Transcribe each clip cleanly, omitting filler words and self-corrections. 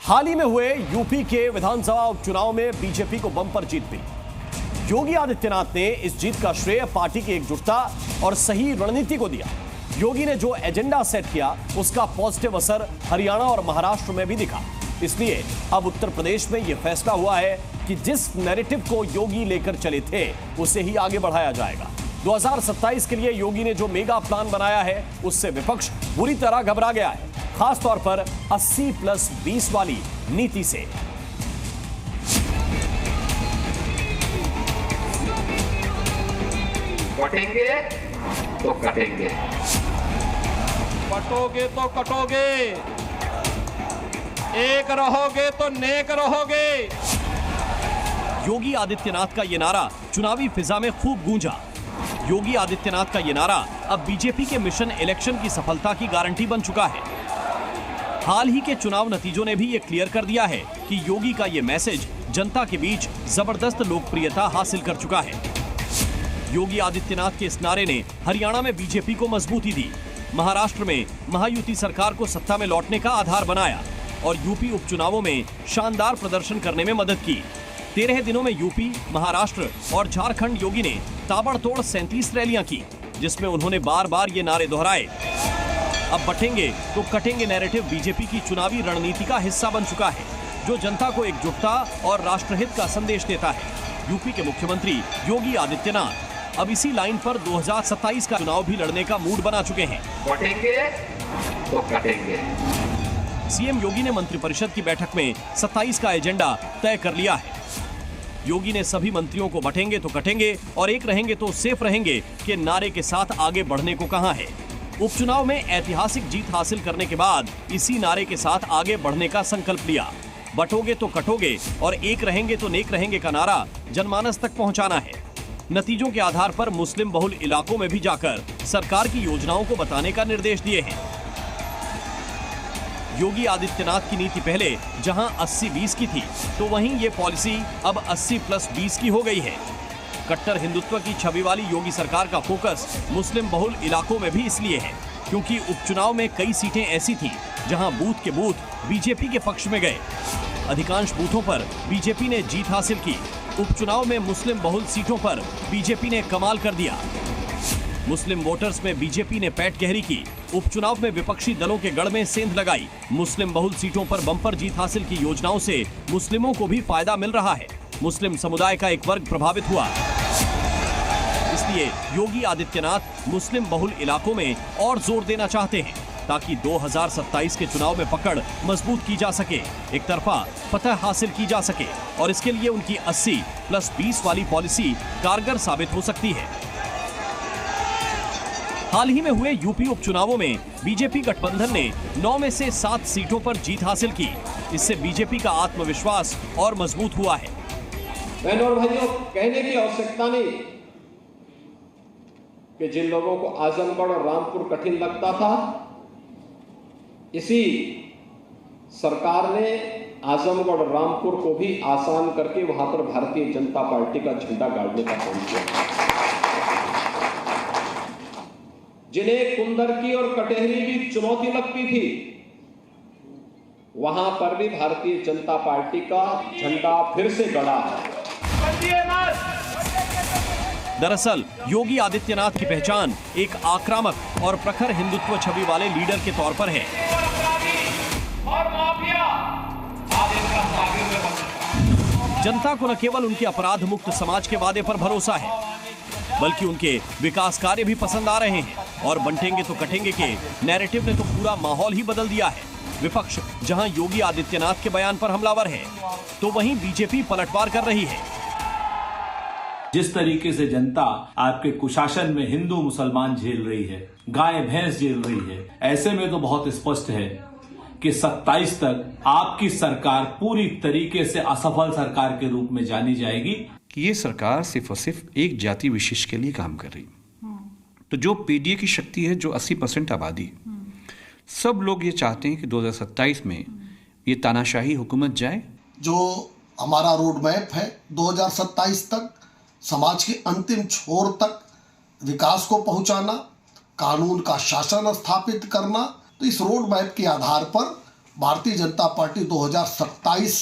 हाल ही में हुए यूपी के विधानसभा उपचुनाव में बीजेपी को बम्पर जीत मिली। योगी आदित्यनाथ ने इस जीत का श्रेय पार्टी की एकजुटता और सही रणनीति को दिया। योगी ने जो एजेंडा सेट किया उसका पॉजिटिव असर हरियाणा और महाराष्ट्र में भी दिखा। इसलिए अब उत्तर प्रदेश में यह फैसला हुआ है कि जिस नैरेटिव को योगी लेकर चले थे उसे ही आगे बढ़ाया जाएगा। 2027 के लिए योगी ने जो मेगा प्लान बनाया है उससे विपक्ष बुरी तरह घबरा गया है, खासतौर पर 80+20 वाली नीति से। कटेंगे तो कटेंगे, कटोगे तो कटोगे, एक रहोगे तो नेक रहोगे। योगी आदित्यनाथ का यह नारा चुनावी फिजा में खूब गूंजा। योगी आदित्यनाथ का यह नारा अब बीजेपी के मिशन इलेक्शन की सफलता की गारंटी बन चुका है। हाल ही के चुनाव नतीजों ने भी यह क्लियर कर दिया है कि योगी का यह मैसेज जनता के बीच जबरदस्त लोकप्रियता हासिल कर चुका है। योगी आदित्यनाथ के इस नारे ने हरियाणा में बीजेपी को मजबूती दी, महाराष्ट्र में महायुति सरकार को सत्ता में लौटने का आधार बनाया और यूपी उपचुनावों में शानदार प्रदर्शन करने में मदद की। 13 दिनों में यूपी, महाराष्ट्र और झारखंड योगी ने ताबड़तोड़ 37 रैलियां की, जिसमें उन्होंने बार बार ये नारे दोहराए। अब बटेंगे तो कटेंगे नैरेटिव बीजेपी की चुनावी रणनीति का हिस्सा बन चुका है, जो जनता को एकजुटता और राष्ट्रहित का संदेश देता है। यूपी के मुख्यमंत्री योगी आदित्यनाथ अब इसी लाइन पर 2027 का चुनाव भी लड़ने का मूड बना चुके हैं। कटेंगे तो कटेंगे। सीएम योगी ने मंत्रिपरिषद की बैठक में 27 का एजेंडा तय कर लिया है। योगी ने सभी मंत्रियों को बटेंगे तो कटेंगे और एक रहेंगे तो सेफ रहेंगे के नारे के साथ आगे बढ़ने को कहा है। उपचुनाव में ऐतिहासिक जीत हासिल करने के बाद इसी नारे के साथ आगे बढ़ने का संकल्प लिया। बटोगे तो कटोगे और एक रहेंगे तो नेक रहेंगे का नारा जनमानस तक पहुंचाना है। नतीजों के आधार पर मुस्लिम बहुल इलाकों में भी जाकर सरकार की योजनाओं को बताने का निर्देश दिए हैं। योगी आदित्यनाथ की नीति पहले जहां 80-20 की थी, तो वहीं ये पॉलिसी अब 80+20 की हो गई है। कट्टर हिंदुत्व की छवि वाली योगी सरकार का फोकस मुस्लिम बहुल इलाकों में भी इसलिए है क्योंकि उपचुनाव में कई सीटें ऐसी थीं जहां बूथ के बूथ बीजेपी के पक्ष में गए। अधिकांश बूथों पर बीजेपी ने जीत हासिल की। उपचुनाव में मुस्लिम बहुल सीटों पर बीजेपी ने कमाल कर दिया। मुस्लिम वोटर्स में बीजेपी ने पैठ गहरी की। उपचुनाव में विपक्षी दलों के गढ़ में सेंध लगाई। मुस्लिम बहुल सीटों पर बम्पर जीत हासिल की योजनाओं से मुस्लिमों को भी फायदा मिल रहा है। मुस्लिम समुदाय का एक वर्ग प्रभावित हुआ। इसलिए योगी आदित्यनाथ मुस्लिम बहुल इलाकों में और जोर देना चाहते हैं ताकि 2027 के चुनाव में पकड़ मजबूत की जा सके, एक तरफा फतह हासिल की जा सके और इसके लिए उनकी 80+20 वाली पॉलिसी कारगर साबित हो सकती है। हाल ही में हुए यूपी उपचुनावों में बीजेपी गठबंधन ने 9 में से 7 सीटों पर जीत हासिल की। इससे बीजेपी का आत्मविश्वास और मजबूत हुआ है। बहनों और भाइयों, कहने की आवश्यकता नहीं कि जिन लोगों को आजमगढ़ और रामपुर कठिन लगता था, इसी सरकार ने आजमगढ़ और रामपुर को भी आसान करके वहां पर भारतीय जनता पार्टी का झंडा गाड़ने का काम किया। जिन्हें कुंदरकी और कटेहरी की चुनौती लगती थी, वहां पर भी भारतीय जनता पार्टी का झंडा फिर से गड़ा है। दरअसल योगी आदित्यनाथ की पहचान एक आक्रामक और प्रखर हिंदुत्व छवि वाले लीडर के तौर पर है। जनता को न केवल उनके अपराध मुक्त समाज के वादे पर भरोसा है, बल्कि उनके विकास कार्य भी पसंद आ रहे हैं और बंटेंगे तो कटेंगे के नैरेटिव ने तो पूरा माहौल ही बदल दिया है। विपक्ष जहां योगी आदित्यनाथ के बयान पर हमलावर है, तो वहीं बीजेपी पलटवार कर रही है। जिस तरीके से जनता आपके कुशासन में हिंदू मुसलमान झेल रही है, गाय भैंस झेल रही है, ऐसे में तो बहुत स्पष्ट है कि 27 तक आपकी सरकार पूरी तरीके से असफल सरकार के रूप में जानी जाएगी। कि ये सरकार सिर्फ और सिर्फ एक जाति विशेष के लिए काम कर रही। तो जो पीडीए की शक्ति है, जो 80% आबादी, सब लोग ये चाहते हैं कि 2027 में ये तानाशाही हुकूमत जाए। जो हमारा रोड मैप है 2027 तक समाज के अंतिम छोर तक विकास को पहुंचाना, कानून का शासन स्थापित करना, तो इस रोड मैप के आधार पर भारतीय जनता पार्टी 2027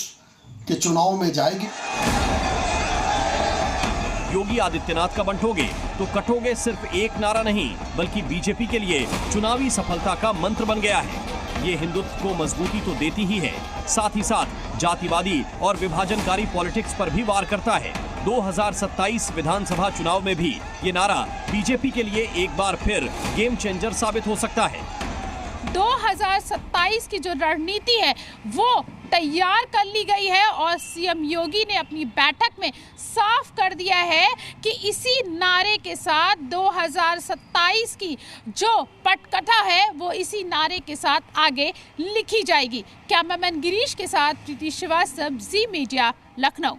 के चुनाव में जाएगी। योगी आदित्यनाथ का बंटोगे तो कटोगे सिर्फ एक नारा नहीं, बल्कि बीजेपी के लिए चुनावी सफलता का मंत्र बन गया है। ये हिंदुत्व को मजबूती तो देती ही है, साथ ही साथ जातिवादी और विभाजनकारी पॉलिटिक्स पर भी वार करता है। 2027 विधानसभा चुनाव में भी ये नारा बीजेपी के लिए एक बार फिर गेम चेंजर साबित हो सकता है। 2027 की जो रणनीति है वो तैयार कर ली गई है और सीएम योगी ने अपनी बैठक में साफ कर दिया है कि इसी नारे के साथ 2027 की जो पटकथा है वो इसी नारे के साथ आगे लिखी जाएगी। कैमरामैन गिरीश के साथ प्रीति श्रीवास्तव, जी मीडिया, लखनऊ।